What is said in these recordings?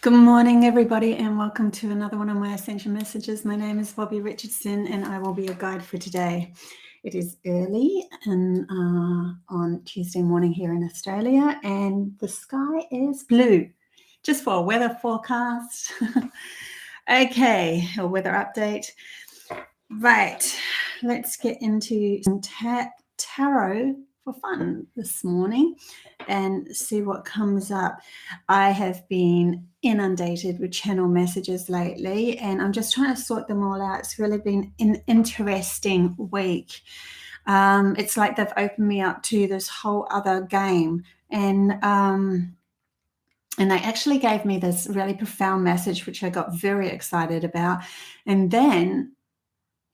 Good morning, everybody, and welcome to another one of my Ascension messages. My name is Bobbie Richardson, and I will be your guide for today. It is early and on Tuesday morning here in Australia, and the sky is blue, just for a weather forecast. Okay, a weather update. Right, let's get into some tarot for fun this morning and see what comes up. I have been inundated with channel messages lately, and I'm just trying to sort them all out. It's really been an interesting week. It's like they've opened me up to this whole other game, and they actually gave me this really profound message, which I got very excited about. And then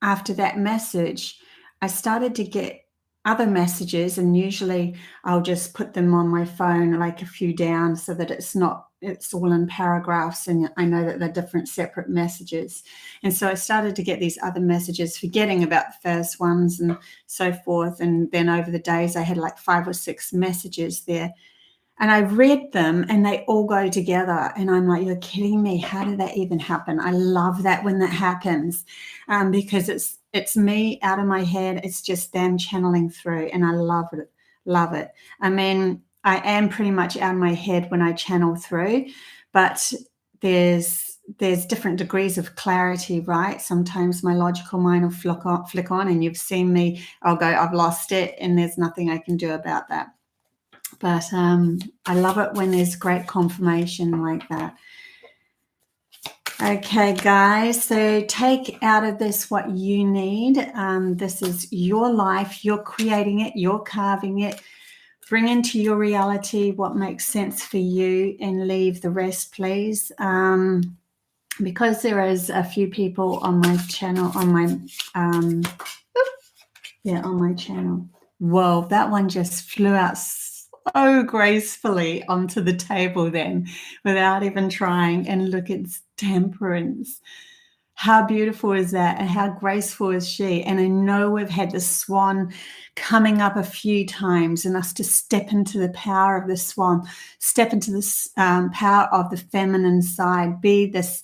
after that message, I started to get other messages, and usually I'll just put them on my phone, like a few down, so that it's all in paragraphs, and I know that they're different separate messages. And so I started to get these other messages, forgetting about the first ones and so forth. And then over the days, I had like 5 or 6 messages there. And I read them and they all go together. And I'm like, you're kidding me. How did that even happen? I love that when that happens, because it's me out of my head. It's just them channeling through, and I love it. Love it. I mean, I am pretty much out of my head when I channel through, but there's different degrees of clarity, right? Sometimes my logical mind will flick on, and you've seen me, I'll go, I've lost it, and there's nothing I can do about that. But I love it when there's great confirmation like that. Okay, guys, so take out of this what you need. This is your life. You're creating it. You're carving it. Bring into your reality what makes sense for you, and leave the rest, please. Because there is a few people on my channel, on my channel. Whoa, that one just flew out so gracefully onto the table then, without even trying. And look, it's Temperance. How beautiful is that, and how graceful is she? And I know we've had the swan coming up a few times, and us to step into the power of the swan, step into this power of the feminine side, be this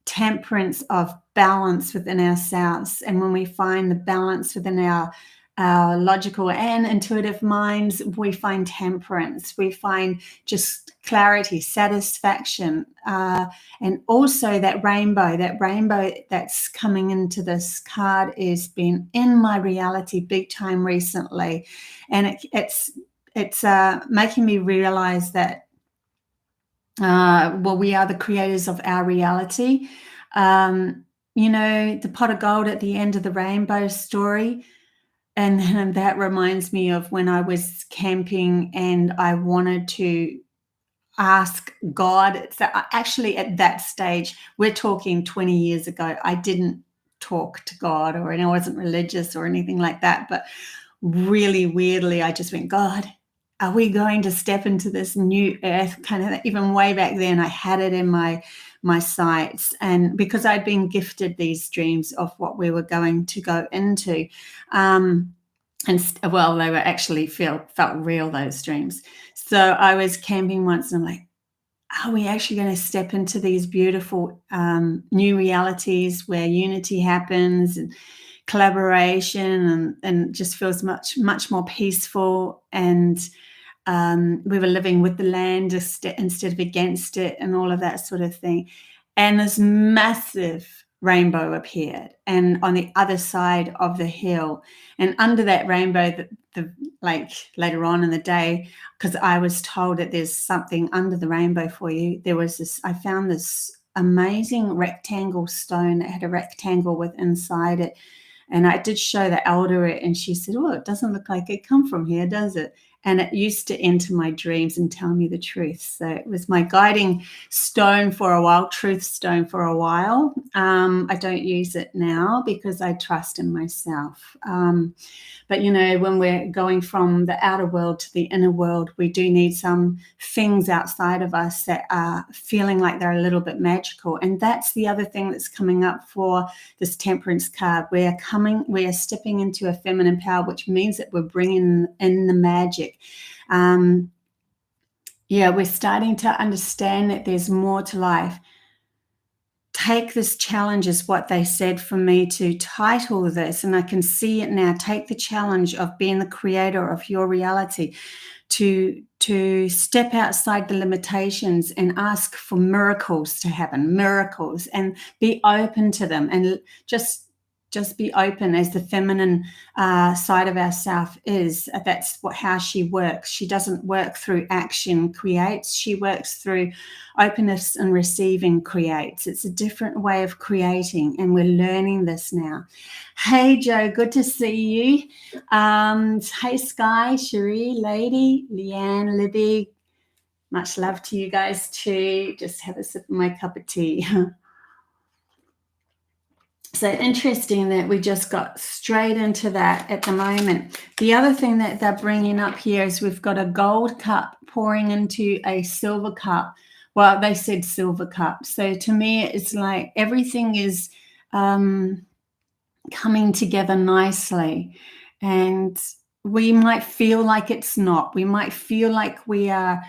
temperance of balance within ourselves. And when we find the balance within our logical and intuitive minds, we find temperance, we find just clarity, satisfaction, and also that rainbow that's coming into this card has been in my reality big time recently. And it's making me realize that we are the creators of our reality. The pot of gold at the end of the rainbow story. And then that reminds me of when I was camping and I wanted to ask God. So actually at that stage, we're talking 20 years ago, I didn't talk to God, or I wasn't religious or anything like that. But really weirdly, I just went, God, are we going to step into this new earth? Kind of, even way back then, I had it in my sights. And because I'd been gifted these dreams of what we were going to go into, they were actually felt real, those dreams. So I was camping once, and I'm like, are we actually going to step into these beautiful new realities where unity happens and collaboration, and just feels much more peaceful? And we were living with the land instead of against it, and all of that sort of thing. And this massive rainbow appeared, and on the other side of the hill, and under that rainbow, like later on in the day, because I was told that there's something under the rainbow for you, I found this amazing rectangle stone that had a rectangle inside it. And I did show the elder it, and she said, oh, it doesn't look like it come from here, does it? And it used to enter my dreams and tell me the truth. So it was my guiding stone for a while, truth stone for a while. I don't use it now because I trust in myself. But, when we're going from the outer world to the inner world, we do need some things outside of us that are feeling like they're a little bit magical. And that's the other thing that's coming up for this Temperance card. We are stepping into a feminine power, which means that we're bringing in the magic. Yeah, we're starting to understand that there's more to life. Take this challenge is what they said for me to title this, and I can see it now. Take the challenge of being the creator of your reality, to step outside the limitations and ask for miracles to happen, miracles, and be open to them, and just be open as the feminine side of ourself is. That's how she works. She doesn't work through action creates. She works through openness and receiving creates. It's a different way of creating, and we're learning this now. Hey, Joe, good to see you. Hey, Sky, Cherie, Lady, Leanne, Libby. Much love to you guys too. Just have a sip of my cup of tea. So interesting that we just got straight into that at the moment. The other thing that they're bringing up here is we've got a gold cup pouring into a silver cup. Well, they said silver cup. So to me, it's like everything is coming together nicely. And we might feel like it's not. We might feel like we are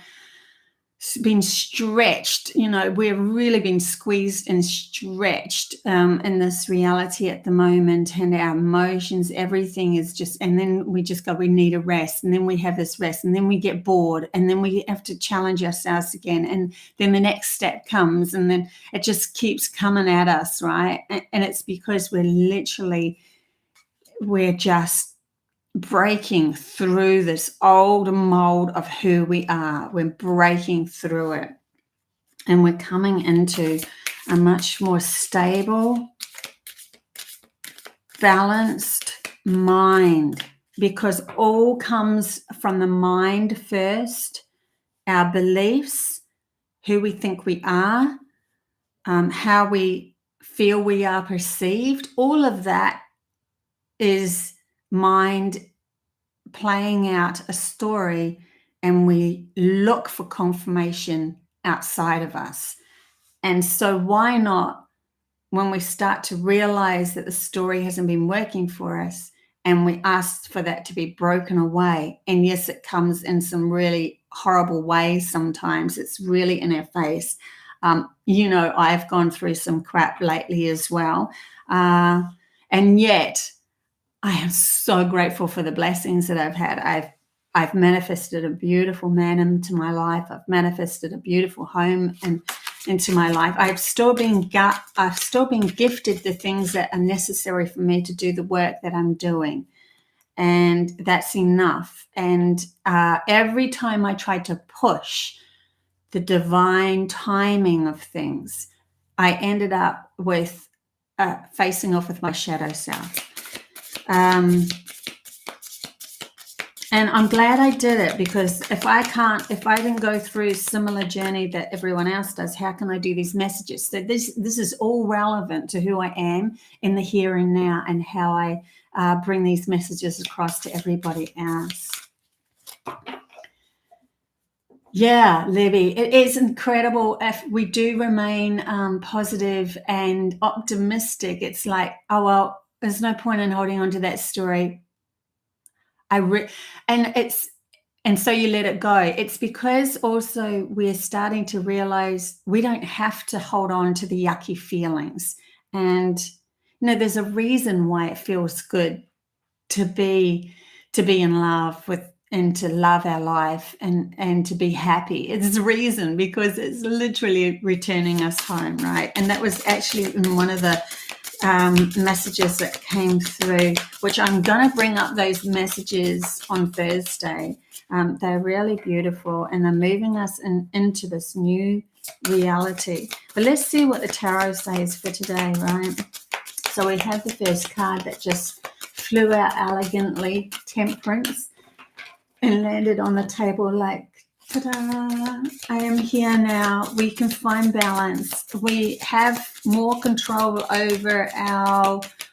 been stretched, we're really being squeezed and stretched in this reality at the moment, and our emotions, everything is just, and then we just go, we need a rest, and then we have this rest, and then we get bored, and then we have to challenge ourselves again, and then the next step comes, and then it just keeps coming at us, right? And it's because we're just breaking through this old mold of who we are. We're breaking through it, and we're coming into a much more stable, balanced mind, because all comes from the mind first. Our beliefs, who we think we are, how we feel we are perceived, all of that is mind playing out a story, and we look for confirmation outside of us. And so why not, when we start to realize that the story hasn't been working for us, and we ask for that to be broken away, and yes, it comes in some really horrible ways sometimes, it's really in our face. I've gone through some crap lately as well, and yet I am so grateful for the blessings that I've had. I've manifested a beautiful man into my life. I've manifested a beautiful home into my life. I've still been gifted the things that are necessary for me to do the work that I'm doing, and that's enough. And every time I try to push the divine timing of things, I ended up with facing off with my shadow self. And I'm glad I did it, because if I didn't go through a similar journey that everyone else does, how can I do these messages? So this is all relevant to who I am in the here and now, and how I bring these messages across to everybody else. Yeah, Libby, it is incredible if we do remain positive and optimistic. It's like, oh, well, there's no point in holding on to that story. And so you let it go. It's because also we're starting to realize we don't have to hold on to the yucky feelings. And there's a reason why it feels good to be in love with, and to love our life, and to be happy. It's a reason, because it's literally returning us home, right? And that was actually in one of the messages that came through, which I'm going to bring up those messages on Thursday. They're really beautiful, and they're moving us into this new reality. But let's see what the tarot says for today, right? So we have the first card that just flew out elegantly, Temperance, and landed on the table like, ta-da, I am here now. We can find balance. We have more control over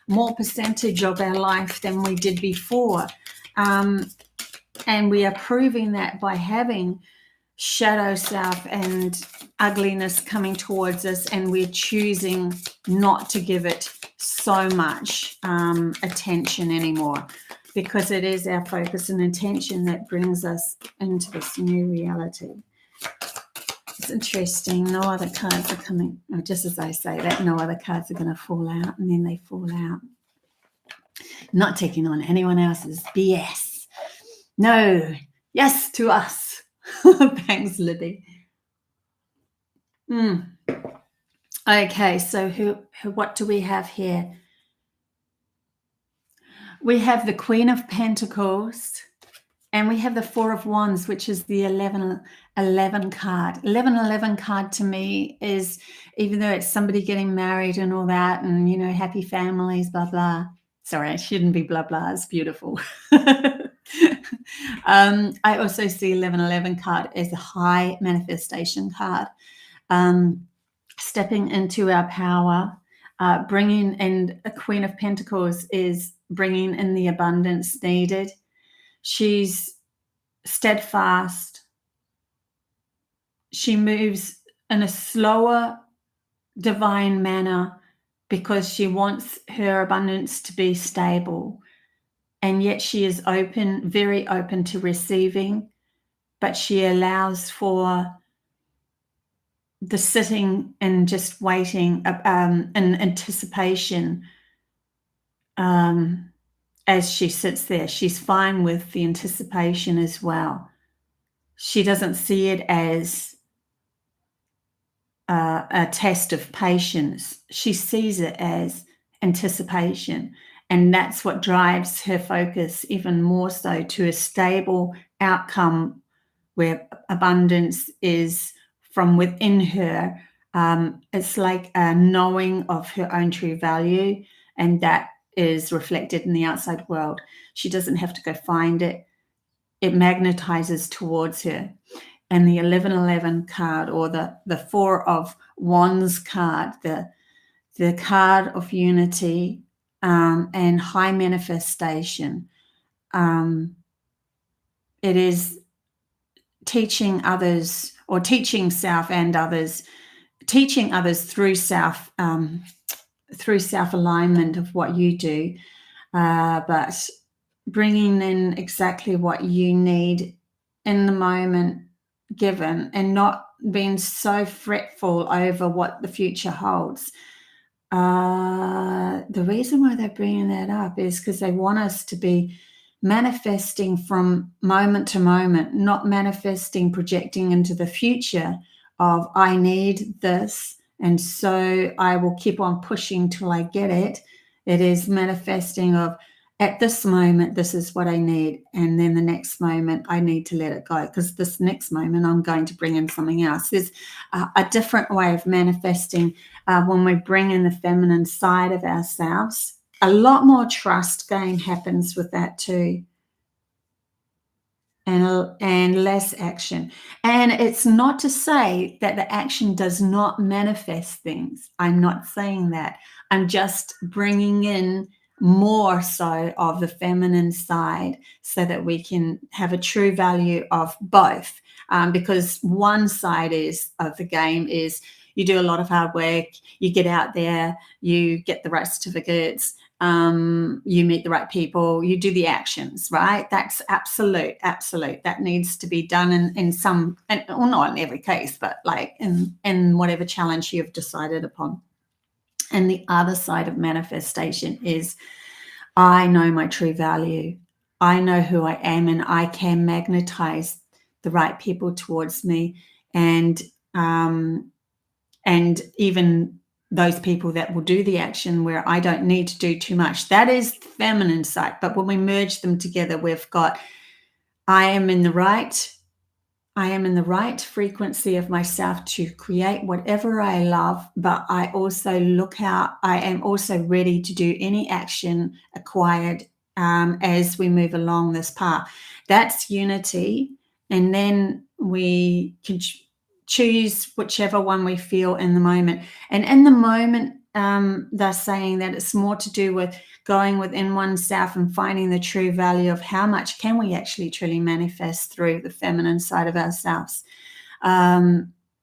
more percentage of our life than we did before. And we are proving that by having shadow self and ugliness coming towards us, and we're choosing not to give it so much attention anymore, because it is our focus and intention that brings us into this new reality. It's interesting. No other cards are coming. Oh, just as I say that, no other cards are going to fall out, and then they fall out. Not taking on anyone else's BS. No. Yes to us. Thanks, Libby. Okay, so what do we have here? We have the Queen of Pentacles, and we have the Four of Wands, which is the 11 card. 11 card to me is, even though it's somebody getting married and all that, and, you know, happy families, blah, blah. Sorry, it shouldn't be blah, blah. It's beautiful. I also see 11 card as a high manifestation card. Stepping into our power, bringing, and a Queen of Pentacles is bringing in the abundance needed. She's steadfast. She moves in a slower divine manner because she wants her abundance to be stable, and yet she is open, very open to receiving, but she allows for the sitting and just waiting in anticipation. As she sits there, she's fine with the anticipation as well. She doesn't see it as a test of patience. She sees it as anticipation, and that's what drives her focus even more so to a stable outcome where abundance is from within her. It's like a knowing of her own true value, and that is reflected in the outside world. She doesn't have to go find it. It magnetizes towards her. And the 11 card, or the Four of Wands card, the card of unity and high manifestation. It is teaching others, or teaching self and others, teaching others through self alignment of what you do, but bringing in exactly what you need in the moment given, and not being so fretful over what the future holds. The reason why they're bringing that up is because they want us to be manifesting from moment to moment, not manifesting, projecting into the future of, I need this, and so I will keep on pushing till I get it. It is manifesting of, at this moment, this is what I need, and then the next moment I need to let it go, because this next moment I'm going to bring in something else. There's a different way of manifesting when we bring in the feminine side of ourselves. A lot more trust gain happens with that too, and less action. And it's not to say that the action does not manifest things. I'm not saying that. I'm just bringing in more so of the feminine side so that we can have a true value of both, because one side of the game is you do a lot of hard work, you get out there, you get the right certificates, you meet the right people, you do the actions, right? That's absolute. That needs to be done in some, well, not in every case, but like in whatever challenge you've decided upon. And the other side of manifestation is, I know my true value. I know who I am, and I can magnetize the right people towards me, and even those people that will do the action where I don't need to do too much. That is the feminine side. But when we merge them together, we've got, I am in the right frequency of myself to create whatever I love, but I also I am also ready to do any action acquired as we move along this path. That's unity. And then we can choose whichever one we feel in the moment. And in the moment, they're saying that it's more to do with going within oneself and finding the true value of how much can we actually truly manifest through the feminine side of ourselves.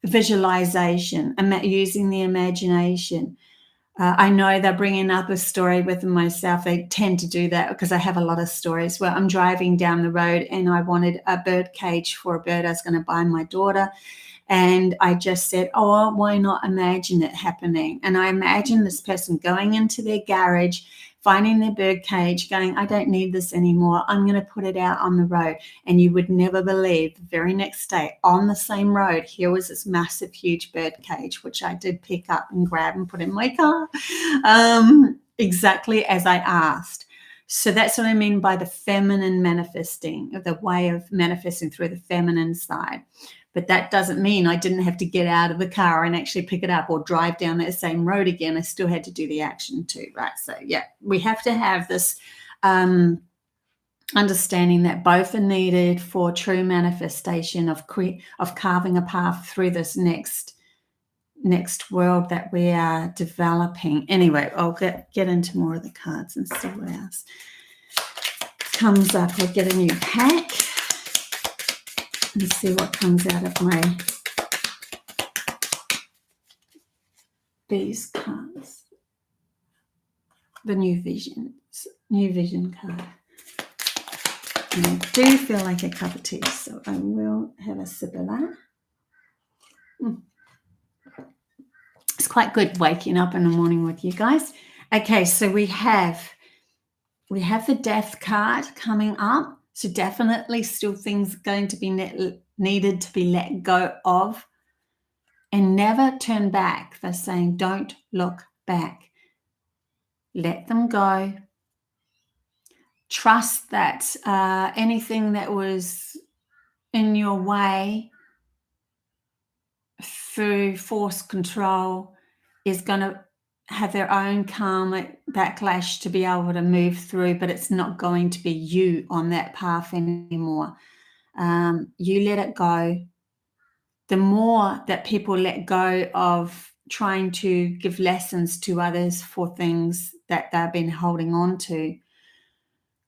Visualization, using the imagination, I know they're bringing up a story with myself. They tend to do that because I have a lot of stories where I'm driving down the road and I wanted a bird cage for a bird I was going to buy my daughter. And I just said, oh, why not imagine it happening? And I imagine this person going into their garage, finding their bird cage, going, I don't need this anymore. I'm going to put it out on the road. And you would never believe the very next day on the same road, here was this massive, huge bird cage, which I did pick up and grab and put in my car, exactly as I asked. So that's what I mean by the feminine manifesting, the way of manifesting through the feminine side. But that doesn't mean I didn't have to get out of the car and actually pick it up or drive down that same road again. I still had to do the action too, right? So, yeah, we have to have this understanding that both are needed for true manifestation of carving a path through this next world that we are developing. Anyway, I'll get into more of the cards and see what else comes up. I'll get a new pack and see what comes out of my these cards. The new vision card. And I do feel like a cup of tea, so I will have a sip of that. It's quite good waking up in the morning with you guys. Okay, so we have the death card coming up. So definitely still things going to be needed to be let go of, and never turn back. They're saying don't look back. Let them go. Trust that anything that was in your way through force control is going to have their own karmic backlash to be able to move through, but it's not going to be you on that path anymore. You let it go. The more that people let go of trying to give lessons to others for things that they've been holding on to,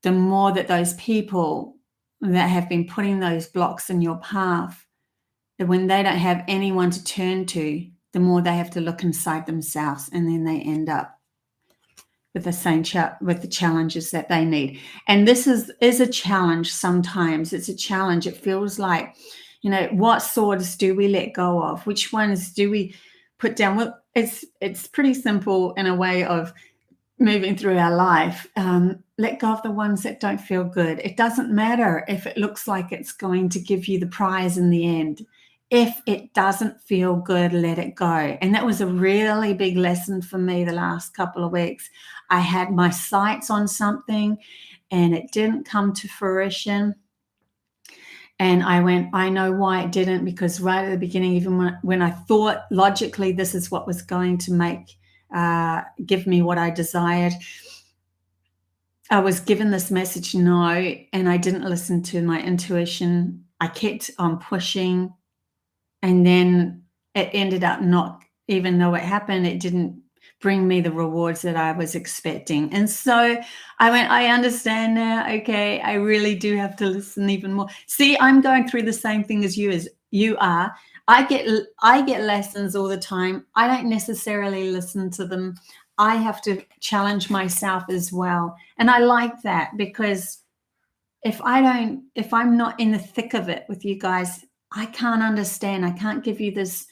the more that those people that have been putting those blocks in your path, that when they don't have anyone to turn to, the more they have to look inside themselves, and then they end up with the same with the challenges that they need. And this is a challenge sometimes. It's a challenge. It feels like, what swords do we let go of? Which ones do we put down? Well, it's pretty simple in a way of moving through our life. Let go of the ones that don't feel good. It doesn't matter if it looks like it's going to give you the prize in the end. If it doesn't feel good, let it go. And that was a really big lesson for me the last couple of weeks. I had my sights on something and it didn't come to fruition. And I went, I know why it didn't, because right at the beginning, even when I thought logically this is what was going to give me what I desired, I was given this message, no, and I didn't listen to my intuition. I kept on pushing. And then it ended up not, even though it happened, it didn't bring me the rewards that I was expecting. And so I went, I understand now. Okay, I really do have to listen even more. See, I'm going through the same thing as you are. I get lessons all the time. I don't necessarily listen to them. I have to challenge myself as well. And I like that, because if I'm not in the thick of it with you guys, I can't understand. I can't give you this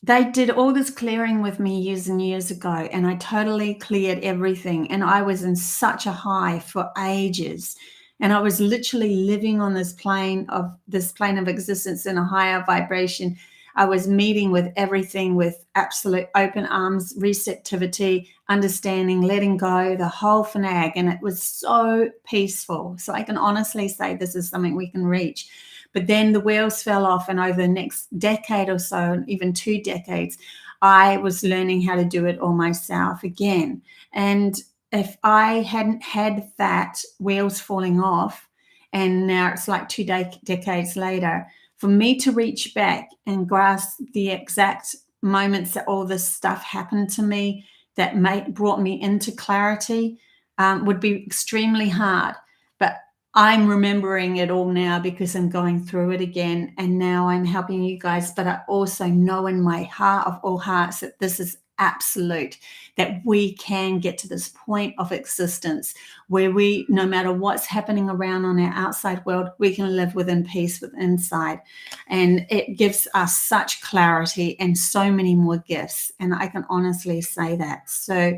they did all this clearing with me years and years ago, and I totally cleared everything. And I was in such a high for ages. And I was literally living on this plane of existence in a higher vibration. I was meeting with everything with absolute open arms, receptivity, understanding, letting go, the whole finag. And it was so peaceful. So I can honestly say this is something we can reach. But then the wheels fell off, and over the next decade or so, even 2 decades, I was learning how to do it all myself again. And if I hadn't had that wheels falling off, and now it's like 2 decades later, for me to reach back and grasp the exact moments that all this stuff happened to me that brought me into clarity would be extremely hard. But I'm remembering it all now because I'm going through it again, and now I'm helping you guys, but I also know in my heart of all hearts that this is absolute, that we can get to this point of existence where we, no matter what's happening around on our outside world, we can live within peace with inside. And it gives us such clarity and so many more gifts. And I can honestly say that. So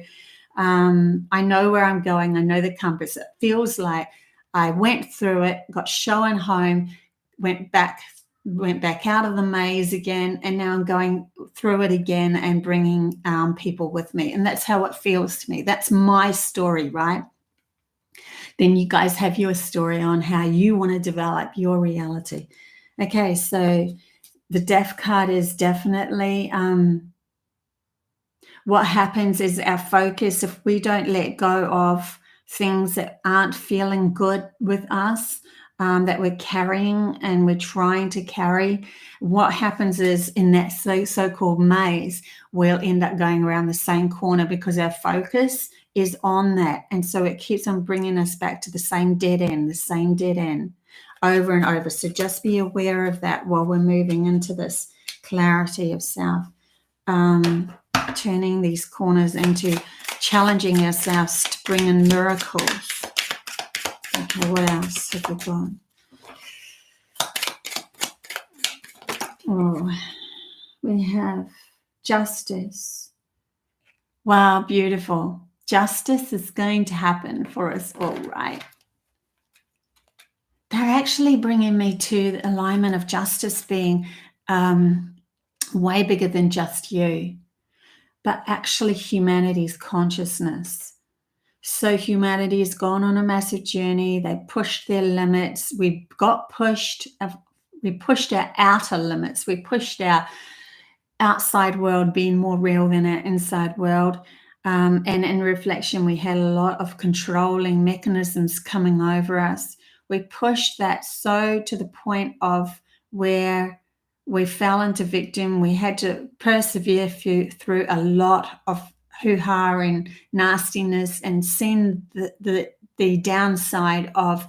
I know where I'm going. I know the compass. It feels like I went through it, got shown home, went back out of the maze again, and now I'm going through it again and bringing people with me. And that's how it feels to me. That's my story, right? Then you guys have your story on how you want to develop your reality. Okay, so the Death card is definitely what happens is our focus, if we don't let go of things that aren't feeling good with us, that we're carrying and we're trying to carry, what happens is in that so-called maze, we'll end up going around the same corner because our focus is on that. And so it keeps on bringing us back to the same dead end over and over. So just be aware of that while we're moving into this clarity of self. Turning these corners into challenging ourselves to bring in miracles. Okay, what else have we got? Oh, we have justice. Wow, beautiful. Justice is going to happen for us all, right? They're actually bringing me to the alignment of justice being way bigger than just you, but actually humanity's consciousness. So humanity has gone on a massive journey. They pushed their limits. We pushed our outer limits. We pushed our outside world being more real than our inside world. And in reflection, we had a lot of controlling mechanisms coming over us. We pushed that so to the point of where we fell into victim. We had to persevere through a lot of hoo-ha and nastiness, and seen the downside of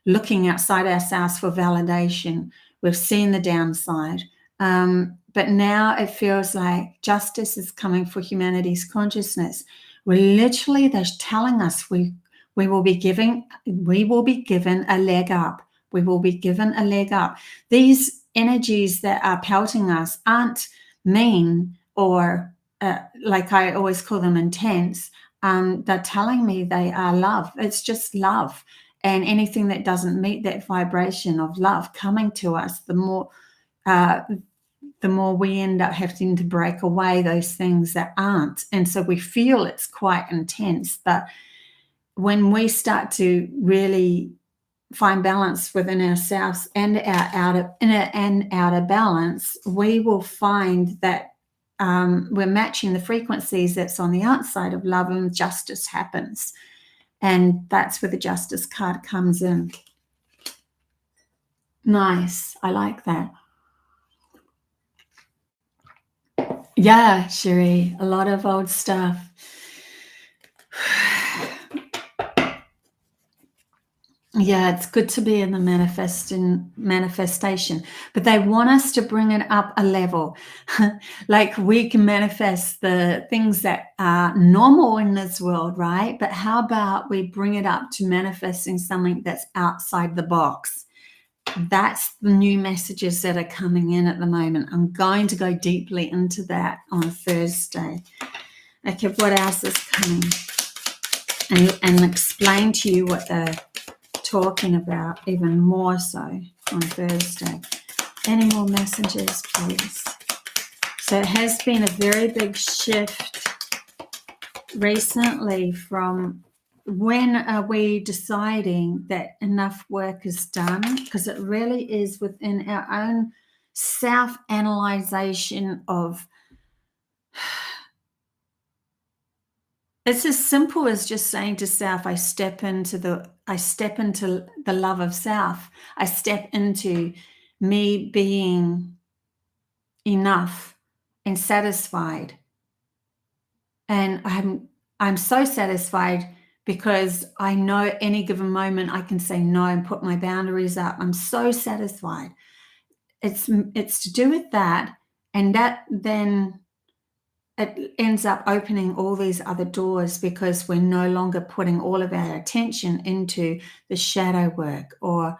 looking outside ourselves for validation. We've seen the downside. But now it feels like justice is coming for humanity's consciousness. They're telling us we will be given a leg up. We will be given a leg up. These energies that are pelting us aren't mean or like I always call them intense. They're telling me they are love. It's just love. And anything that doesn't meet that vibration of love coming to us, the more we end up having to break away those things that aren't. And so we feel it's quite intense. But when we start to really find balance within ourselves and our inner and outer balance, we will find that we're matching the frequencies that's on the outside of love, and justice happens. And that's where the justice card comes in. Nice. I like that. Yeah, Cherie, a lot of old stuff. Yeah, it's good to be in the manifestation, but they want us to bring it up a level. Like we can manifest the things that are normal in this world, right? But how about we bring it up to manifesting something that's outside the box? That's the new messages that are coming in at the moment. I'm going to go deeply into that on Thursday. Okay, what else is coming? And explain to you what they're talking about even more so on Thursday. Any more messages, please? So it has been a very big shift recently from when are we deciding that enough work is done, because it really is within our own self-analyzation of, it's as simple as just saying to self, I step into the love of self. I step into me being enough and satisfied. And I'm so satisfied because I know at any given moment I can say no and put my boundaries up. I'm so satisfied. It's to do with that, and that then it ends up opening all these other doors because we're no longer putting all of our attention into the shadow work or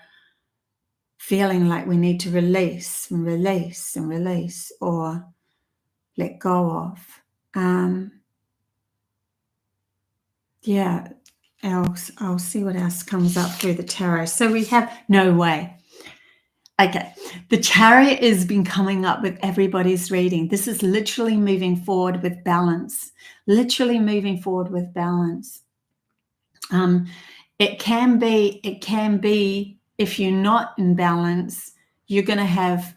feeling like we need to release and release and release or let go of. Yeah, I'll see what else comes up through the tarot. So we have no way. Okay, the Chariot has been coming up with everybody's reading. This is literally moving forward with balance. Literally moving forward with balance. It can be if you're not in balance, you're going to have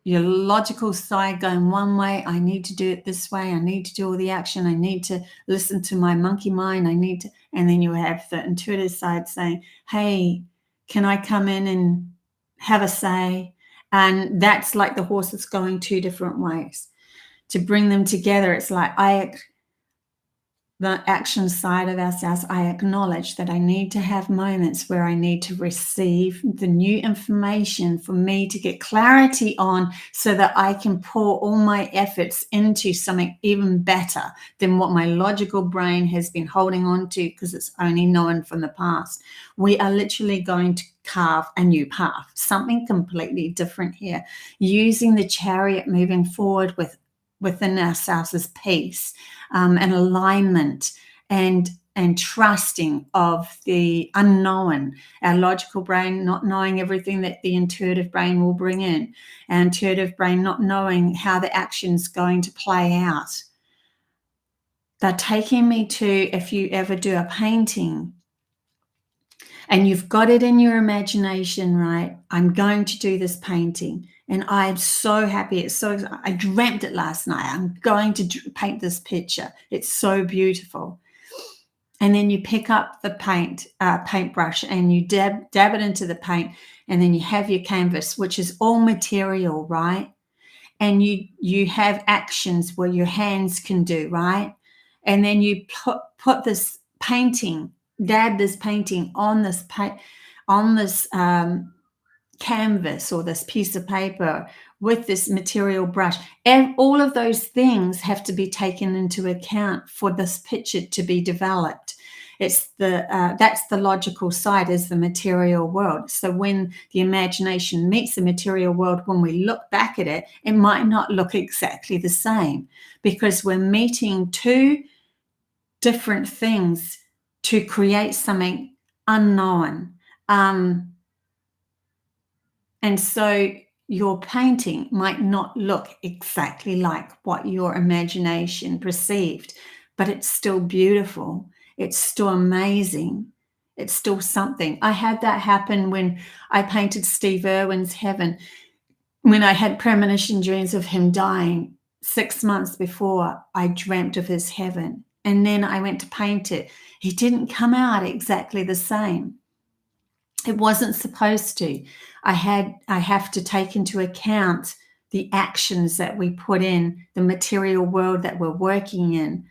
your logical side going one way. I need to do it this way. I need to do all the action. I need to listen to my monkey mind. And then you have the intuitive side saying, hey, can I come in and have a say? And that's like the horses going two different ways. To bring them together, it's like the action side of ourselves, I acknowledge that I need to have moments where I need to receive the new information for me to get clarity on so that I can pour all my efforts into something even better than what my logical brain has been holding on to because it's only known from the past. We are literally going to carve a new path, something completely different here, using the Chariot moving forward within ourselves as peace and alignment and trusting of the unknown, our logical brain not knowing everything that the intuitive brain will bring in, our intuitive brain not knowing how the action's going to play out. They're taking me to, if you ever do a painting and you've got it in your imagination, right? I'm going to do this painting. And I'm so happy. I dreamt it last night. I'm going to paint this picture. It's so beautiful. And then you pick up the paintbrush and you dab it into the paint. And then you have your canvas, which is all material, right? And you have actions where your hands can do, right? And then you put this painting, dab this painting on this canvas or this piece of paper with this material brush, and all of those things have to be taken into account for this picture to be developed. It's that's the logical side, is the material world. So when the imagination meets the material world, when we look back at it, it might not look exactly the same because we're meeting two different things to create something unknown. And so your painting might not look exactly like what your imagination perceived, but it's still beautiful. It's still amazing. It's still something. I had that happen when I painted Steve Irwin's Heaven, when I had premonition dreams of him dying 6 months before I dreamt of his heaven. And then I went to paint it. He didn't come out exactly the same. It wasn't supposed to. I have to take into account the actions that we put in, the material world that we're working in.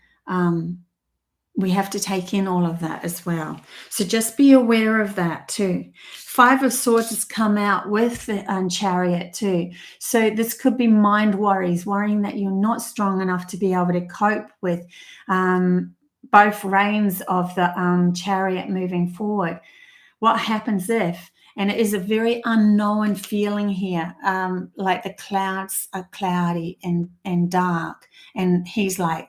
We have to take in all of that as well. So just be aware of that too. 5 of Swords has come out with the Chariot too. So this could be mind worries, worrying that you're not strong enough to be able to cope with both reigns of the Chariot moving forward. What happens if, and it is a very unknown feeling here, like the clouds are cloudy and dark. And he's like,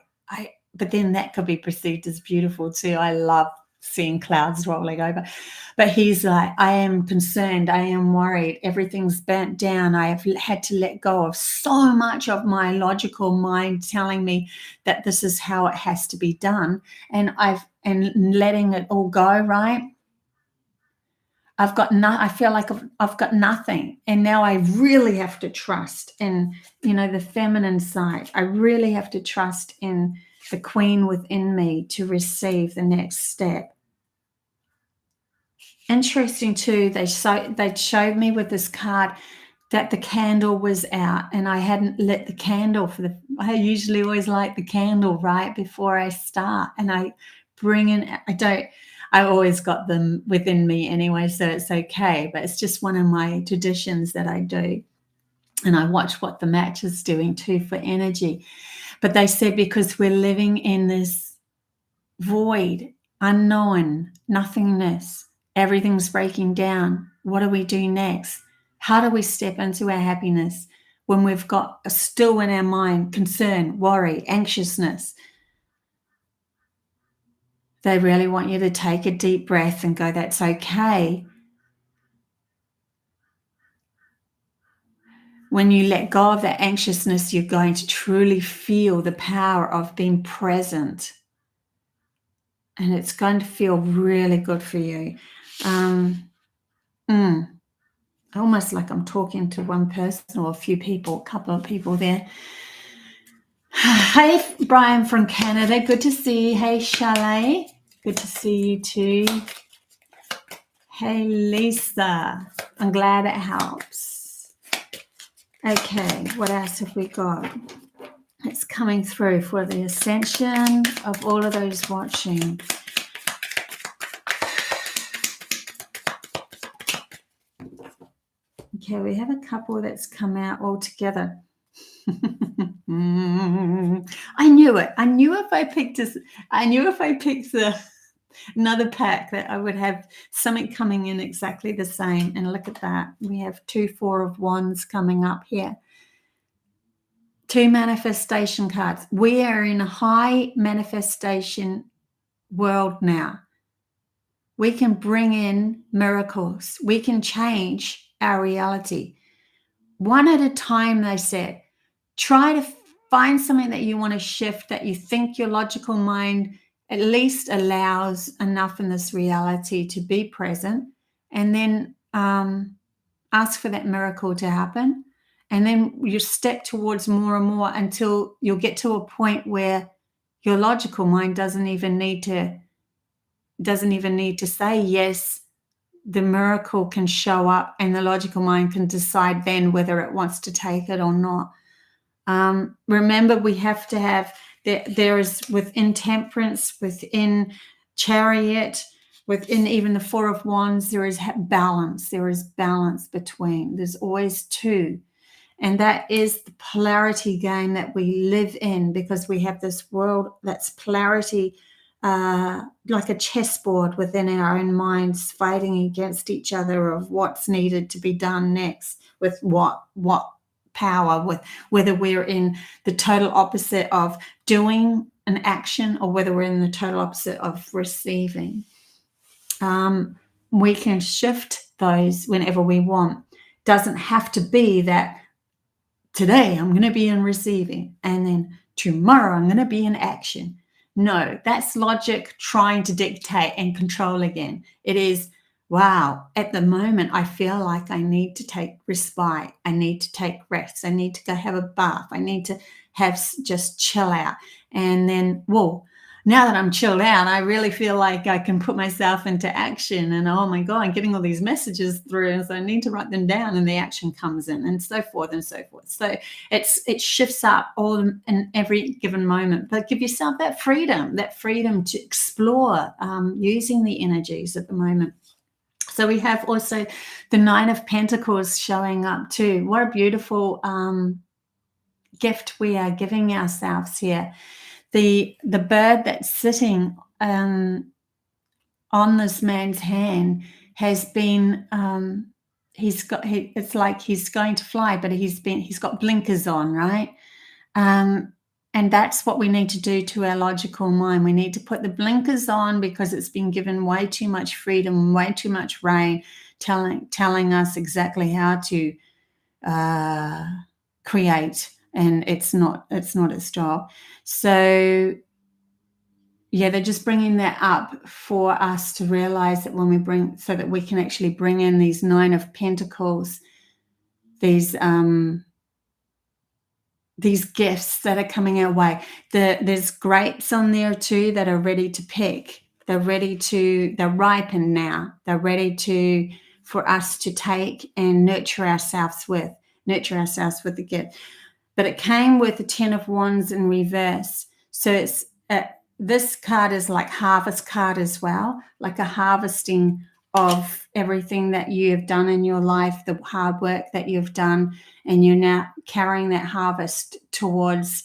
but then that could be perceived as beautiful too. I love seeing clouds rolling over. But he's like, I am concerned. I am worried. Everything's bent down. I have had to let go of so much of my logical mind telling me that this is how it has to be done. And letting it all go, right? I feel like I've got nothing. And now I really have to trust in, the feminine side. I really have to trust in the queen within me to receive the next step. Interesting too, they showed me with this card that the candle was out and I hadn't lit the candle I usually always light the candle right before I start. And I I've always got them within me anyway, so it's okay, but it's just one of my traditions that I do. And I watch what the match is doing too for energy. But they said because we're living in this void, unknown, nothingness, everything's breaking down. What do we do next? How do we step into our happiness when we've got a still in our mind concern, worry, anxiousness? They really want you to take a deep breath and go, that's okay. When you let go of that anxiousness, you're going to truly feel the power of being present. And it's going to feel really good for you. Almost like I'm talking to one person or a few people, a couple of people there. Hey, Brian from Canada. Good to see you. Hey, Chalet. Good to see you too. Hey, Lisa. I'm glad it helps. Okay, what else have we got? It's coming through for the ascension of all of those watching. Okay, we have a couple that's come out all together. I knew it. I knew if I picked another pack that I would have something coming in exactly the same. And look at that. We have 2 4 of Wands coming up here. 2 manifestation cards. We are in a high manifestation world now. We can bring in miracles. We can change our reality. One at a time, they said. Try to find something that you want to shift, that you think your logical mind at least allows enough in this reality to be present, and then ask for that miracle to happen. And then you step towards more and more until you'll get to a point where your logical mind doesn't even need to say yes. The miracle can show up and the logical mind can decide then whether it wants to take it or not. Remember, we have to have, there is within Temperance, within Chariot, within even the 4 of Wands, there is balance. There is balance between. There's always 2. And that is the polarity game that we live in, because we have this world that's polarity, like a chessboard within our own minds, fighting against each other of what's needed to be done next, with what power, with whether we're in the total opposite of doing an action or whether we're in the total opposite of receiving. We can shift those whenever we want. Doesn't have to be that today I'm going to be in receiving and then tomorrow I'm going to be in action. No, that's logic trying to dictate and control again. It is, wow, at the moment I feel like I need to take respite. I need to take rest. I need to go have a bath. I need to just chill out. And then, whoa, now that I'm chilled out, I really feel like I can put myself into action. And oh my God, I'm getting all these messages through. And so I need to write them down and the action comes in, and so forth and so forth. So it shifts up all in every given moment. But give yourself that freedom to explore using the energies at the moment. So we have also the 9 of Pentacles showing up too. What a beautiful gift we are giving ourselves here. The bird that's sitting on this man's hand has been it's like he's going to fly, but he's got blinkers on, right? And that's what we need to do to our logical mind. We need to put the blinkers on, because it's been given way too much freedom, way too much reign, telling us exactly how to create. And it's not its job. So yeah, they're just bringing that up for us to realize that so that we can actually bring in these 9 of Pentacles, these gifts that are coming our way. There's grapes on there too that are ready to pick. They're ripened now. They're ready for us to take and nurture ourselves with the gift. But it came with the 10 of Wands in reverse. So it's this card is like harvest card as well, like a harvesting of everything that you have done in your life, the hard work that you've done, and you're now carrying that harvest towards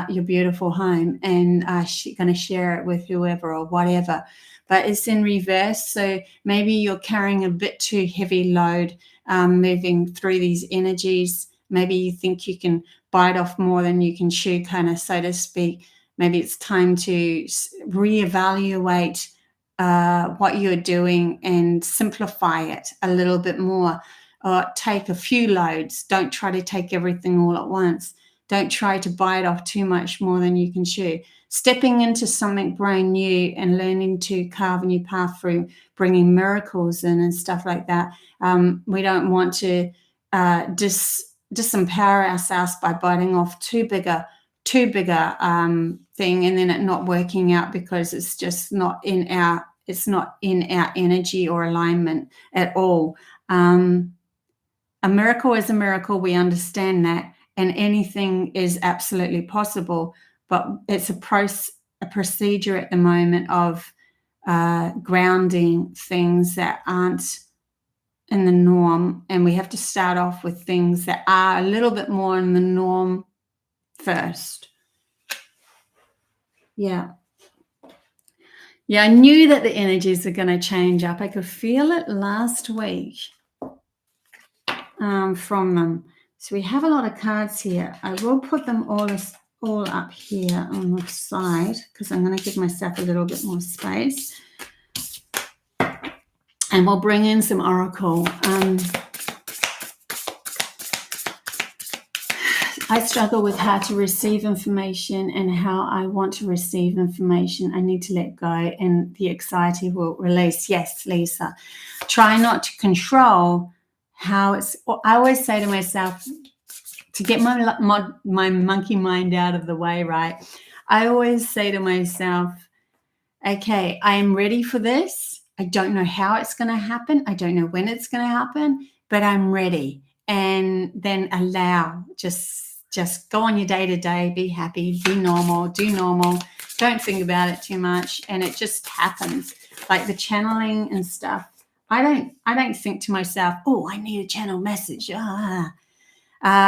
your beautiful home, and going to share it with whoever or whatever. But it's in reverse, so maybe you're carrying a bit too heavy load, moving through these energies. Maybe you think you can bite off more than you can chew, kind of, so to speak. Maybe it's time to reevaluate what you're doing and simplify it a little bit more, or take a few loads. Don't try to take everything all at once. Don't try to bite off too much more than you can chew. Stepping into something brand new and learning to carve a new path through bringing miracles in and stuff like that. We don't want to disempower ourselves by biting off too bigger thing, and then it not working out because it's just not in our energy or alignment at all. A miracle is a miracle. We understand that, and anything is absolutely possible, but it's a procedure at the moment of grounding things that aren't in the norm, and we have to start off with things that are a little bit more in the norm first. Yeah, I knew that the energies are going to change up. I could feel it last week from them. So we have a lot of cards here. I will put them all up here on the side because I'm going to give myself a little bit more space. And we'll bring in some oracle. I struggle with how to receive information and how I want to receive information. I need to let go, and the anxiety will release. Yes, Lisa. Try not to control how it's. I always say to myself, to get my monkey mind out of the way, right? I always say to myself, okay, I am ready for this. I don't know how it's going to happen. I don't know when it's going to happen, but I'm ready. And then allow, just go on your day-to-day, be happy, be normal, do normal. Don't think about it too much. And it just happens. Like the channeling and stuff. I don't think to myself, oh, I need a channel message.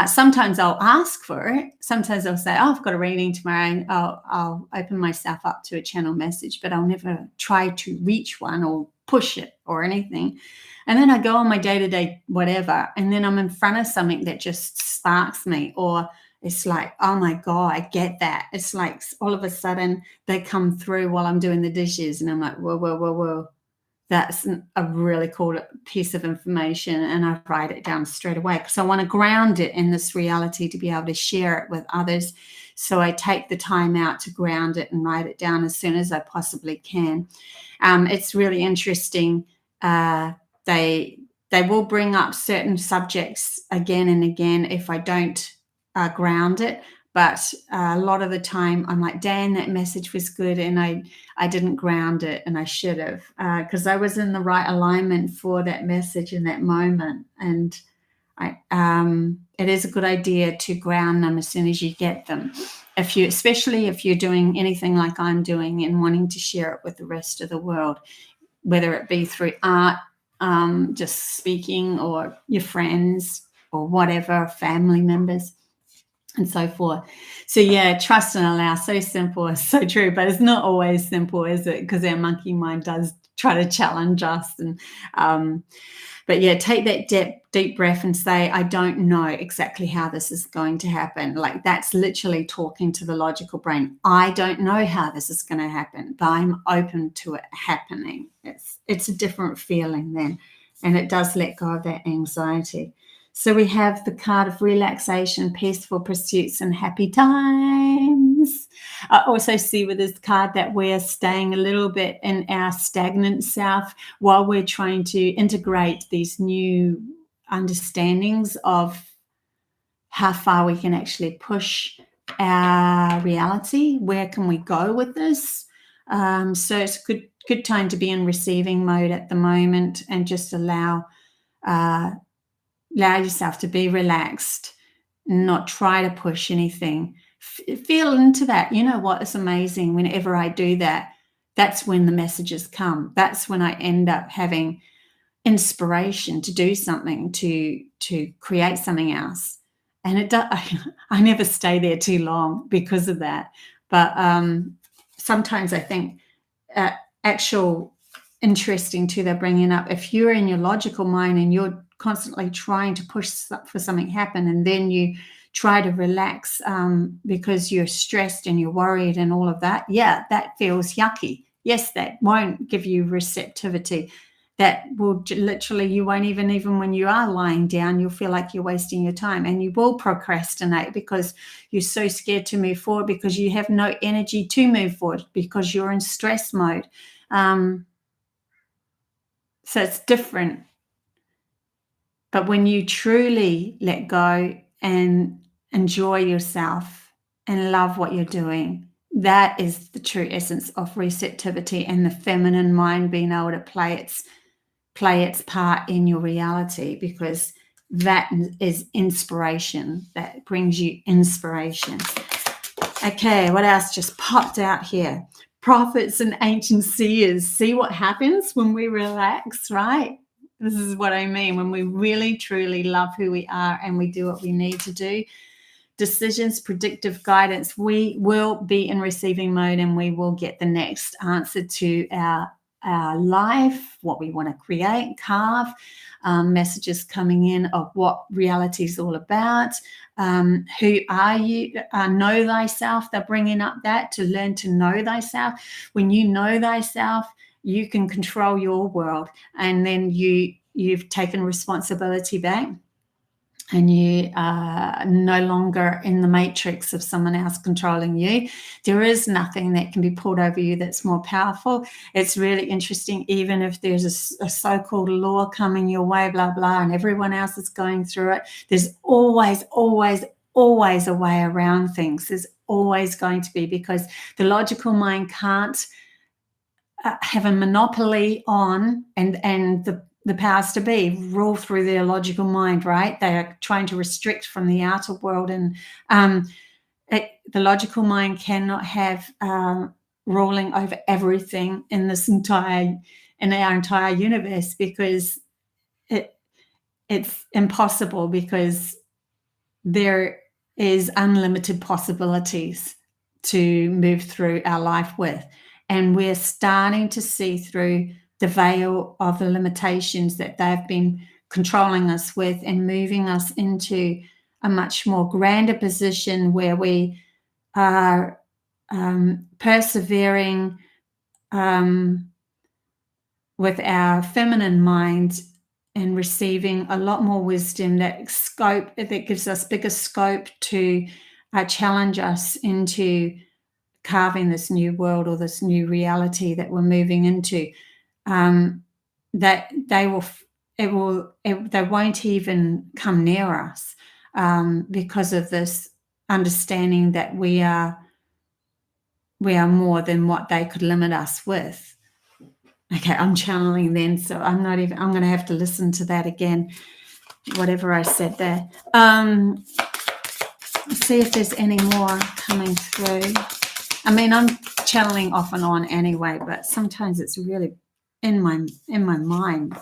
Sometimes I'll ask for it. Sometimes I'll say, oh, I've got a reading tomorrow. I'll open myself up to a channel message, but I'll never try to reach one or push it or anything. And then I go on my day-to-day whatever, and then I'm in front of something that just sparks me, or it's like, oh my God, I get that. It's like all of a sudden they come through while I'm doing the dishes, and I'm like, whoa. That's a really cool piece of information, and I write it down straight away because I want to ground it in this reality to be able to share it with others. So I take the time out to ground it and write it down as soon as I possibly can. It's really interesting. They will bring up certain subjects again and again if I don't ground it. But a lot of the time I'm like, Dan, that message was good, and I didn't ground it, and I should have, because I was in the right alignment for that message in that moment. And it is a good idea to ground them as soon as you get them. Especially if you're doing anything like I'm doing and wanting to share it with the rest of the world, whether it be through art, just speaking, or your friends or whatever, family members, and so forth. So yeah, trust and allow. So simple, so true, but it's not always simple, is it? Because our monkey mind does try to challenge us. And but yeah, take that deep breath and say, I don't know exactly how this is going to happen. Like, that's literally talking to the logical brain. I don't know how this is going to happen, but I'm open to it happening. It's a different feeling then, and it does let go of that anxiety. So we have the card of relaxation, peaceful pursuits, and happy times. I also see with this card that we're staying a little bit in our stagnant self while we're trying to integrate these new understandings of how far we can actually push our reality. Where can we go with this? So it's a good time to be in receiving mode at the moment, and just allow yourself to be relaxed, not try to push anything. feel into that. You know what? It's amazing. Whenever I do that, that's when the messages come. That's when I end up having inspiration to do something, to create something else. And it does, I never stay there too long because of that. But sometimes I think actual interesting too, they're bringing up, if you're in your logical mind and you're constantly trying to push for something happen, and then you try to relax because you're stressed and you're worried and all of that, yeah, that feels yucky. Yes, that won't give you receptivity. That will literally, you won't even when you are lying down, you'll feel like you're wasting your time, and you will procrastinate because you're so scared to move forward, because you have no energy to move forward, because you're in stress mode. So it's different. But when you truly let go and enjoy yourself and love what you're doing, that is the true essence of receptivity, and the feminine mind being able to play its part in your reality, because that is inspiration. That brings you inspiration. Okay, what else just popped out here? Prophets and ancient seers. See what happens when we relax, right? This is what I mean. When we really, truly love who we are and we do what we need to do, decisions, predictive guidance, we will be in receiving mode, and we will get the next answer to our life, what we want to create, carve, messages coming in of what reality is all about. Who are you? Know thyself. They're bringing up that, to learn to know thyself. When you know thyself, you can control your world, and then you've taken responsibility back, and you are no longer in the matrix of someone else controlling you. There is nothing that can be pulled over you that's more powerful. It's really interesting, even if there's a so-called law coming your way, blah, blah, and everyone else is going through it, there's always, always, always a way around things. There's always going to be, because the logical mind can't have a monopoly on, and the powers to be rule through their logical mind, right? They are trying to restrict from the outer world, and the logical mind cannot have ruling over everything in our entire universe, because it's impossible, because there is unlimited possibilities to move through our life with, and we're starting to see through the veil of the limitations that they've been controlling us with, and moving us into a much more grander position where we are persevering with our feminine mind, and receiving a lot more wisdom, that gives us bigger scope to challenge us into carving this new world, or this new reality that we're moving into. That they won't even come near us, because of this understanding that we are more than what they could limit us with. Okay, I'm channeling then, so I'm going to have to listen to that again, whatever I said there. See if there's any more coming through. I mean, I'm channeling off and on anyway, but sometimes it's really in my mind.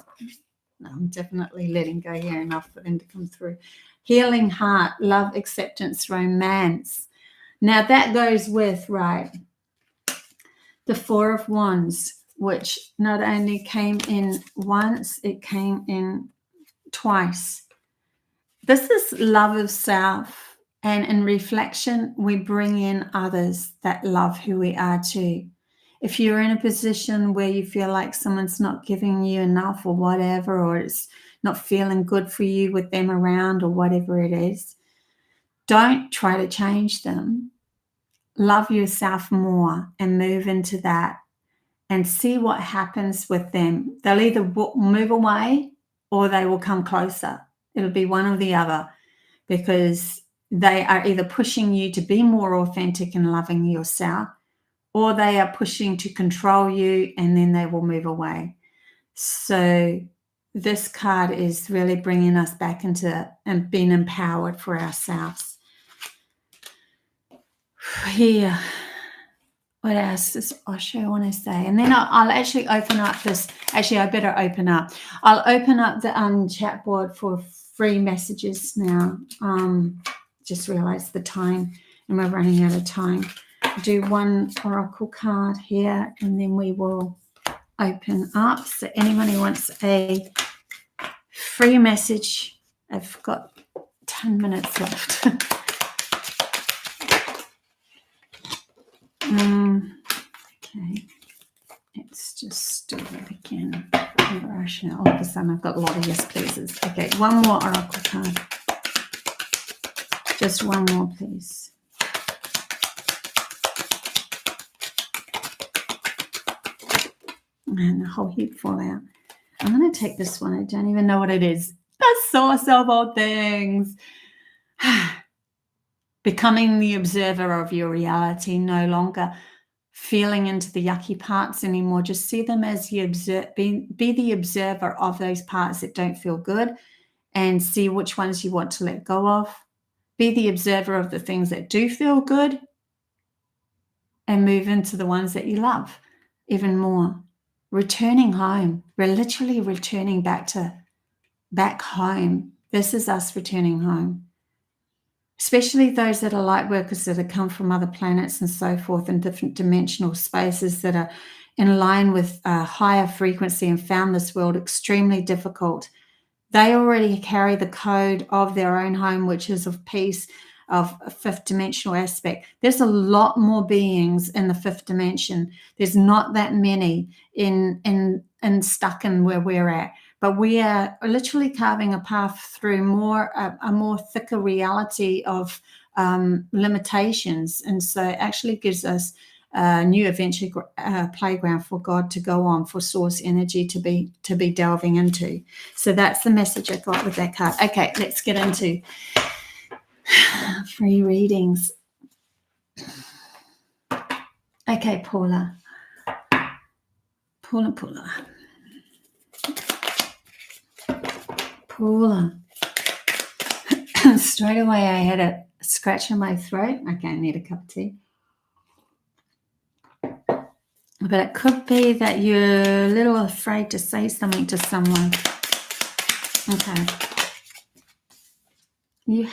I'm definitely letting go here enough for them to come through. Healing heart, love, acceptance, romance. Now that goes with, right, the Four of Wands, which not only came in once, it came in twice. This is love of self. And in reflection, we bring in others that love who we are too. If you're in a position where you feel like someone's not giving you enough, or whatever, or it's not feeling good for you with them around, or whatever it is, don't try to change them. Love yourself more and move into that, and see what happens with them. They'll either move away, or they will come closer. It'll be one or the other, because they are either pushing you to be more authentic and loving yourself, or they are pushing to control you, and then they will move away. So this card is really bringing us back into and being empowered for ourselves. Here. What else does Osho want to say? And then I'll actually open up this. Actually, I better open up. I'll open up the chat board for free messages now. Just realized the time and we're running out of time. Do one oracle card here and then we will open up. So anyone who wants a free message, I've got 10 minutes left. Okay, let's just do it again. All of a sudden I've got a lot of yes pleases. Okay, one more oracle card. Just one more, please. And a whole heap fall out. I'm going to take this one. I don't even know what it is. The source of all things. Becoming the observer of your reality, no longer feeling into the yucky parts anymore. Just see them as you observe. Be the observer of those parts that don't feel good and see which ones you want to let go of. Be the observer of the things that do feel good and move into the ones that you love even more. Returning home. We're literally returning back home. This is us returning home. Especially those that are light workers that have come from other planets and so forth in different dimensional spaces that are in line with a higher frequency and found this world extremely difficult. They already carry the code of their own home, which is of peace, of a fifth dimensional aspect. There's a lot more beings in the fifth dimension. There's not that many in stuck in where we're at. But we are literally carving a path through a more thicker reality of limitations. And so it actually gives us a new adventure playground for God to go on, for source energy to be delving into. So that's the message I got with that card. Okay, let's get into free readings. Okay, Paula. Straight away I had a scratch in my throat. Okay, I need a cup of tea. But it could be that you're a little afraid to say something to someone. Okay. You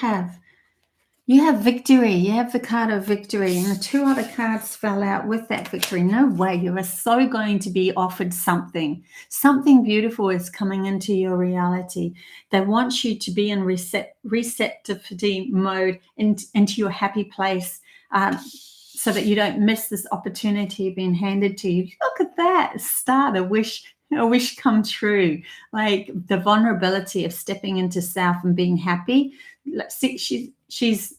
have victory. You have the card of victory, and the two other cards fell out with that victory. No way. You are so going to be offered something. Something beautiful is coming into your reality. They want you to be in receptivity mode, into your happy place, so that you don't miss this opportunity being handed to you. Look at that. Start a wish come true. Like the vulnerability of stepping into self and being happy. See, she's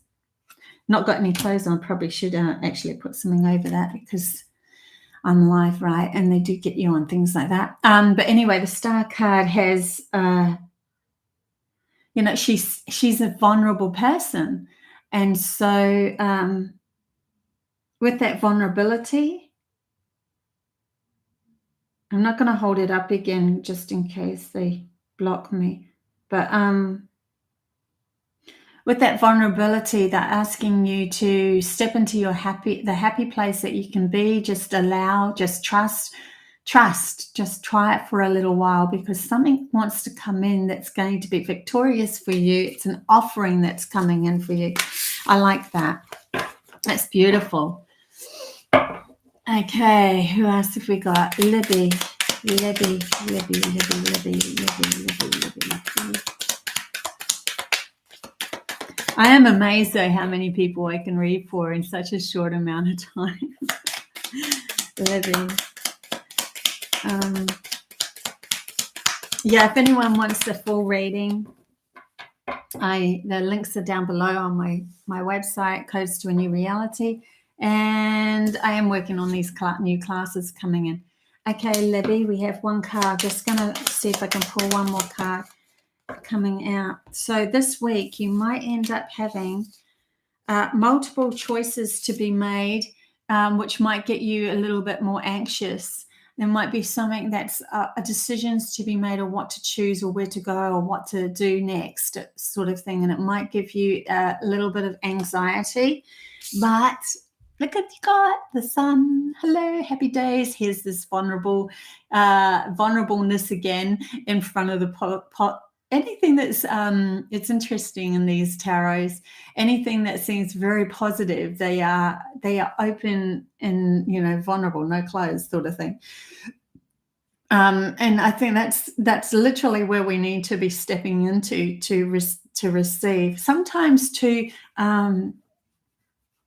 not got any clothes on. Probably should actually put something over that because I'm live, right? And they do get you on things like that. But anyway, the star card has, she's a vulnerable person. And so with that vulnerability, I'm not going to hold it up again just in case they block me. But with that vulnerability, they're asking you to step into the happy place that you can be. Just allow, just trust, just try it for a little while, because something wants to come in that's going to be victorious for you. It's an offering that's coming in for you. I like that. That's beautiful. Okay, who else have we got? Libby. I am amazed though how many people I can read for in such a short amount of time. Libby. Yeah, if anyone wants the full reading, the links are down below on my website, Codes to a New Reality. And I am working on these new classes coming in. Okay, Libby, we have one card. Just going to see if I can pull one more card coming out. So this week you might end up having multiple choices to be made, which might get you a little bit more anxious. There might be something that's a decisions to be made, or what to choose, or where to go, or what to do next, sort of thing. And it might give you a little bit of anxiety. But look at, you got the sun. Hello, happy days. Here's this vulnerableness again in front of the pot. Anything that's it's interesting in these tarots, anything that seems very positive, they are open and, you know, vulnerable, no clothes, sort of thing. And I think that's literally where we need to be stepping into to receive. Sometimes too,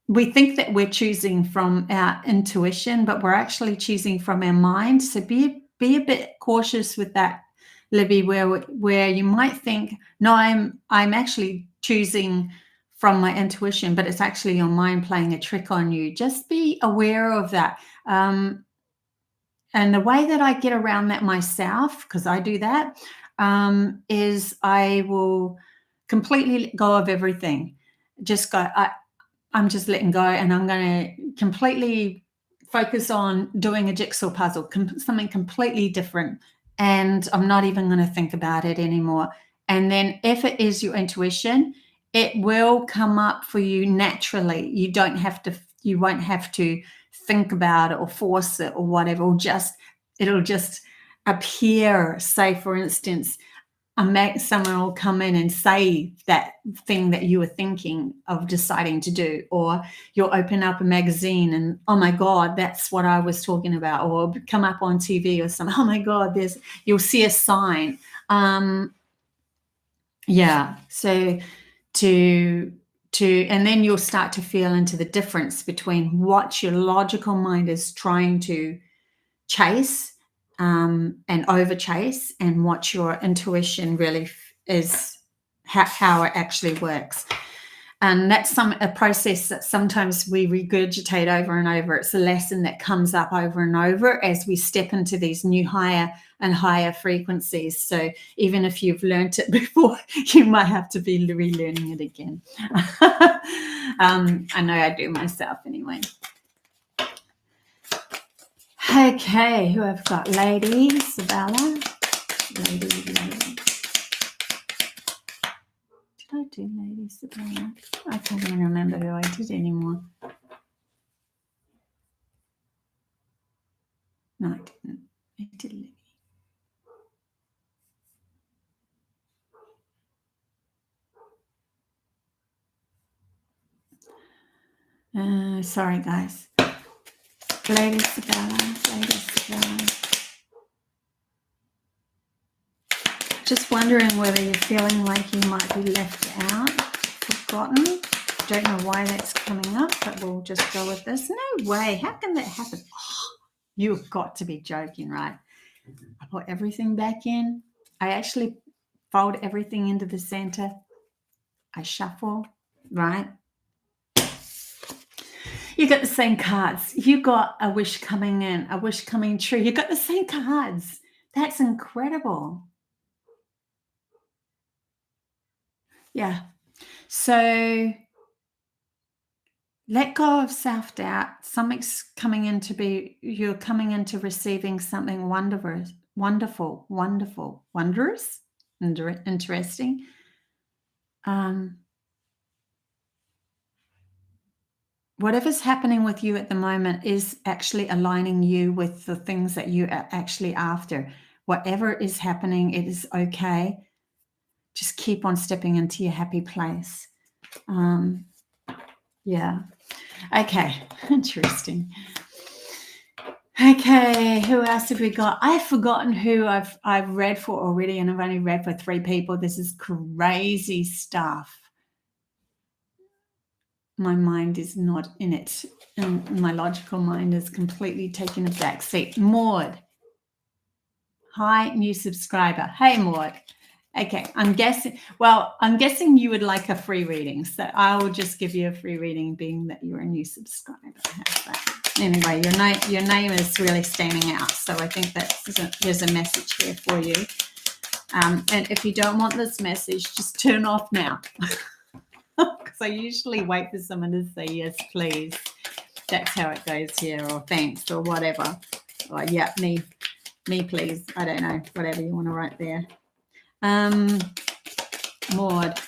we think that we're choosing from our intuition, but we're actually choosing from our mind. So be a bit cautious with that, Libby, where you might think, no, I'm actually choosing from my intuition, but it's actually your mind playing a trick on you. Just be aware of that. And the way that I get around that myself, because I do that, is I will completely let go of everything. Just go, I'm just letting go, and I'm going to completely focus on doing a jigsaw puzzle, something completely different. And I'm not even going to think about it anymore. And then if it is your intuition, it will come up for you naturally. You won't have to think about it or force it or whatever. It'll just appear. Say, for instance, someone will come in and say that thing that you were thinking of deciding to do, or you'll open up a magazine and, oh my God, that's what I was talking about, or come up on TV or something. Oh my God, you'll see a sign. Yeah. So and then you'll start to feel into the difference between what your logical mind is trying to chase and over chase, and what your intuition really is, how it actually works. And that's a process that sometimes we regurgitate over and over. It's a lesson that comes up over and over as we step into these new higher and higher frequencies. So even if you've learned it before, you might have to be relearning it again. I know I do myself anyway. Okay, who I've got? Lady Sabella. Lady. Did I do Lady Sabella? I can't even remember who I did anymore. No, I didn't. I did Lady. Sorry, guys. Lady Sabella. Just wondering whether you're feeling like you might be left out, forgotten. Don't know why that's coming up, but we'll just go with this. No way. How can that happen? Oh, you've got to be joking, right? I put everything back in. I actually fold everything into the center. I shuffle, right? You got the same cards. You got a wish coming in, a wish coming true. You got the same cards. That's incredible. Yeah. So let go of self-doubt. Something's coming in you're coming into receiving something wonderful, wondrous, interesting. Whatever's happening with you at the moment is actually aligning you with the things that you are actually after. Whatever is happening, it is okay. Just keep on stepping into your happy place. Yeah. Okay. Interesting. Okay. Who else have we got? I've forgotten who I've read for already, and I've only read for 3 people. This is crazy stuff. My mind is not in it, and my logical mind is completely taking a back seat. Maud. Hi, new subscriber. Hey, Maud. Okay, I'm guessing you would like a free reading, so I will just give you a free reading, being that you're a new subscriber. How's that? Anyway, your name is really standing out, so I think there's a message here for you. And if you don't want this message, just turn off now. Because I usually wait for someone to say yes, please. That's how it goes here, or thanks, or whatever. Oh, yeah, me please. I don't know, whatever you want to write there. Maud,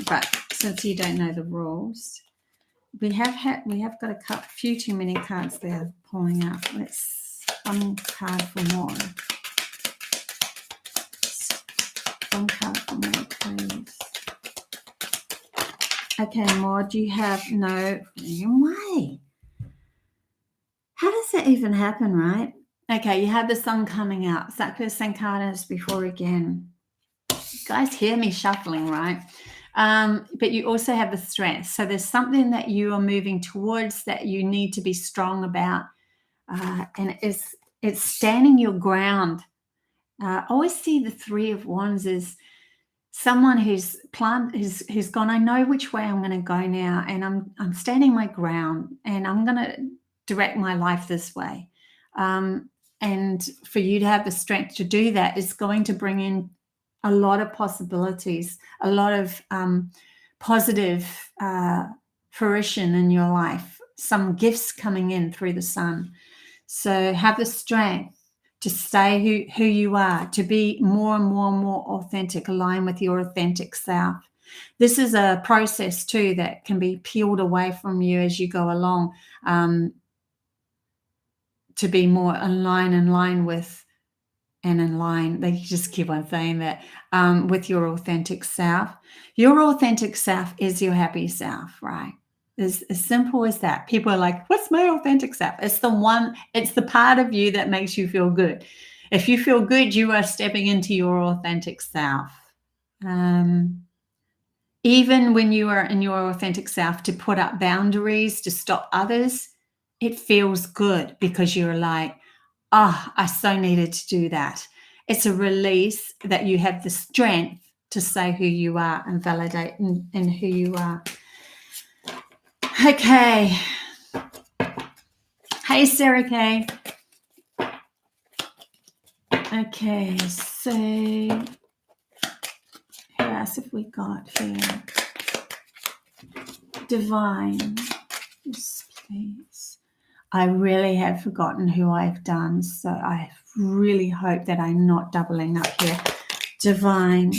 but since you don't know the rules, we have got a few too many cards there pulling up. Let's one card for Maud. One card for Maud, please. Okay, Maud, you have no way. How does that even happen, right? Okay, you have the sun coming out. Sacra Sankara's before again. You guys hear me shuffling, right? But you also have the strength. So there's something that you are moving towards that you need to be strong about. And it's standing your ground. I always see the Three of Wands as someone who's gone, I know which way I'm going to go now, and I'm standing my ground, and I'm going to direct my life this way. And for you to have the strength to do that is going to bring in a lot of possibilities, a lot of positive fruition in your life, some gifts coming in through the sun. So have the strength to stay who you are, to be more and more and more authentic, align with your authentic self. This is a process too that can be peeled away from you as you go along, to be more in line with, and in line, they just keep on saying that, with your authentic self. Your authentic self is your happy self, right? It's as simple as that. People are like, what's my authentic self? It's the part of you that makes you feel good. If you feel good, you are stepping into your authentic self. Even when you are in your authentic self, to put up boundaries, to stop others, it feels good because you're like, oh, I so needed to do that. It's a release that you have the strength to say who you are and validate in who you are. Okay. Hey, Sarah Kay. Okay, so who else have we got here? Divine. Yes, please. I really have forgotten who I've done, so I really hope that I'm not doubling up here. Divine.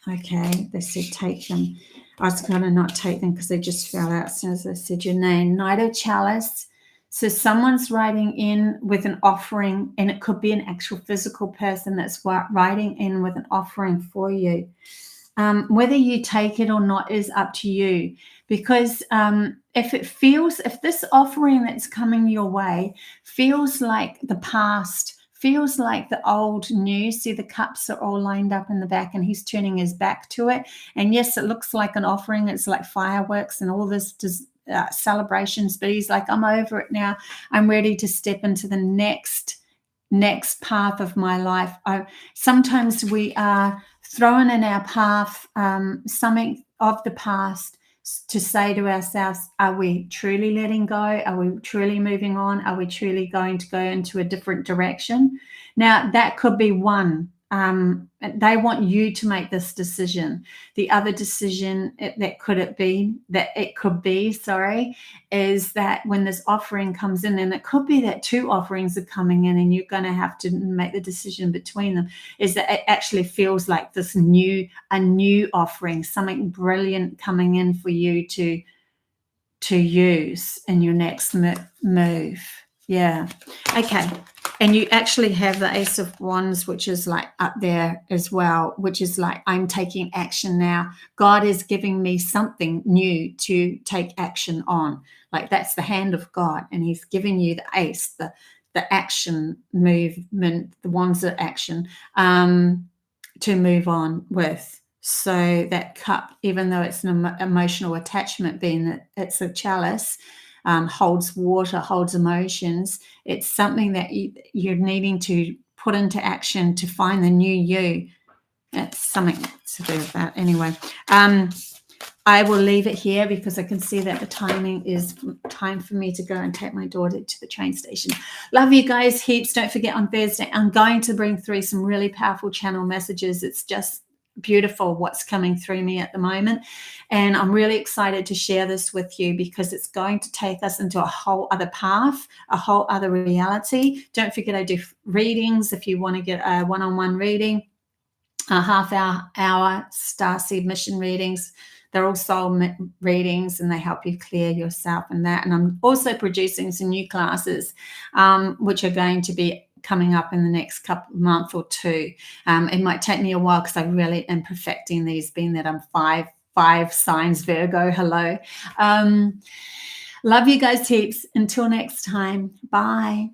Okay, they said take them. I was going to not take them because they just fell out as soon as I said your name. Knight of Chalice. So someone's writing in with an offering, and it could be an actual physical person that's writing in with an offering for you. Whether you take it or not is up to you, because if this offering that's coming your way feels like the past, feels like the old news, see the cups are all lined up in the back and he's turning his back to it. And yes, it looks like an offering. It's like fireworks and all this celebrations, but he's like, I'm over it now. I'm ready to step into the next path of my life. Sometimes we are thrown in our path something of the past to say to ourselves, are we truly letting go? Are we truly moving on? Are we truly going to go into a different direction? Now, that could be one. They want you to make this decision. The other decision that could be is that when this offering comes in, and it could be that two offerings are coming in and you're going to have to make the decision between them, is that it actually feels like a new offering, something brilliant coming in for you to use in your next move. Yeah. Okay. And you actually have the Ace of Wands, which is like up there as well, which is like, I'm taking action now. God is giving me something new to take action on. Like that's the hand of God. And he's giving you the ace, the action movement, the wands of action to move on with. So that cup, even though it's an emotional attachment, being that it's a chalice, holds water, holds emotions. It's something that you're needing to put into action to find the new you. It's something to do with that. Anyway, I will leave it here because I can see that the timing is time for me to go and take my daughter to the train station. Love you guys heaps. Don't forget on Thursday, I'm going to bring through some really powerful channel messages. It's just beautiful what's coming through me at the moment. And I'm really excited to share this with you because it's going to take us into a whole other path, a whole other reality. Don't forget, I do readings if you want to get a one-on-one reading, a half hour starseed mission readings. They're all soul readings, and they help you clear yourself and that. And I'm also producing some new classes, which are going to be coming up in the next couple month or two. It might take me a while because I really am perfecting these, being that I'm five signs Virgo. Hello. Love you guys heaps. Until next time. Bye.